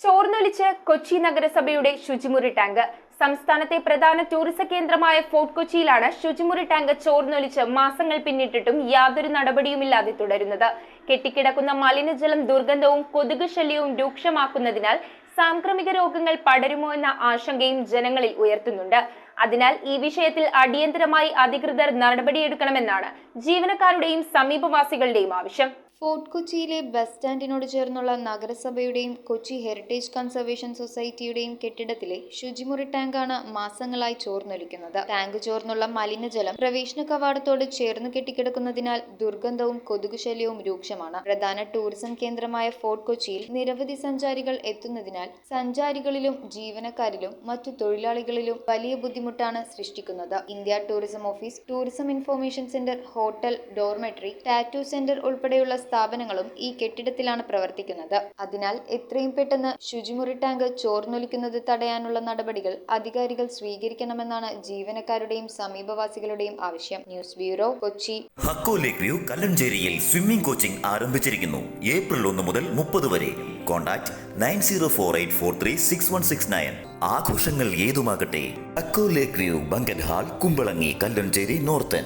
ചോർന്നൊലിച്ച് കൊച്ചി നഗരസഭയുടെ ശുചിമുറി ടാങ്ക്. സംസ്ഥാനത്തെ പ്രധാന ടൂറിസം കേന്ദ്രമായ ഫോർട്ട് കൊച്ചിയിലാണ് ശുചിമുറി ടാങ്ക് ചോർന്നൊലിച്ച് മാസങ്ങൾ പിന്നിട്ടിട്ടും യാതൊരു നടപടിയുമില്ലാതെ തുടരുന്നത്. കെട്ടിക്കിടക്കുന്ന മലിനജലം ദുർഗന്ധവും കൊതുക് ശല്യവും രൂക്ഷമാക്കുന്നതിനാൽ സാംക്രമിക രോഗങ്ങൾ പടരുമോ എന്ന ആശങ്കയും ജനങ്ങളിൽ ഉയർത്തുന്നുണ്ട്. അതിനാൽ ഈ വിഷയത്തിൽ അടിയന്തരമായി അധികൃതർ നടപടിയെടുക്കണമെന്നാണ് ജീവനക്കാരുടെയും സമീപവാസികളുടെയും ആവശ്യം. ഫോർട്ട് കൊച്ചിയിലെ ബസ് സ്റ്റാൻഡിനോട് ചേർന്നുള്ള നഗരസഭയുടെയും കൊച്ചി ഹെറിറ്റേജ് കൺസർവേഷൻ സൊസൈറ്റിയുടെയും കെട്ടിടത്തിലെ ശുചിമുറി ടാങ്കാണ് മാസങ്ങളായി ചോർന്നൊലിക്കുന്നത്. ടാങ്ക് ചോർന്നുള്ള മലിനജലം പ്രവേശന കവാടത്തോട് ചേർന്ന് കെട്ടിക്കിടക്കുന്നതിനാൽ ദുർഗന്ധവും കൊതുകു ശല്യവും രൂക്ഷമാണ്. പ്രധാന ടൂറിസം കേന്ദ്രമായ ഫോർട്ട് കൊച്ചിയിൽ നിരവധി സഞ്ചാരികൾ എത്തുന്നതിനാൽ സഞ്ചാരികളിലും ജീവനക്കാരിലും മറ്റു തൊഴിലാളികളിലും വലിയ ബുദ്ധിമുട്ടാണ് സൃഷ്ടിക്കുന്നത്. India tourism office, tourism information centre, hotel, dormitory, tattoo centre ഉൾപ്പെടെയുള്ള സ്ഥാപനങ്ങളും ഈ കെട്ടിടത്തിലാണ് പ്രവർത്തിക്കുന്നത്. അതിനാൽ എത്രയും പെട്ടെന്ന് ശുചിമുറി ടാങ്ക് ചോർന്നൊലിക്കുന്നത് തടയാനുള്ള നടപടികൾ അധികാരികൾ സ്വീകരിക്കണമെന്നാണ് ജീവനക്കാരുടെയും സമീപവാസികളുടെയും ആവശ്യം. News bureau, Kochi. Hakko lake view കല്ലഞ്ചേരിയിൽ സ്വിമ്മിംഗ് കോച്ചിംഗ് ആരംഭിച്ചിരിക്കുന്നു. ഏപ്രിൽ 1 മുതൽ 30 വരെ. കോൺടാക്ട് 9048436169. ആഘോഷങ്ങൾ ഏതുമാകട്ടെ, Hakko lake view banquet hall, Kumbalangi, Kallanchery north.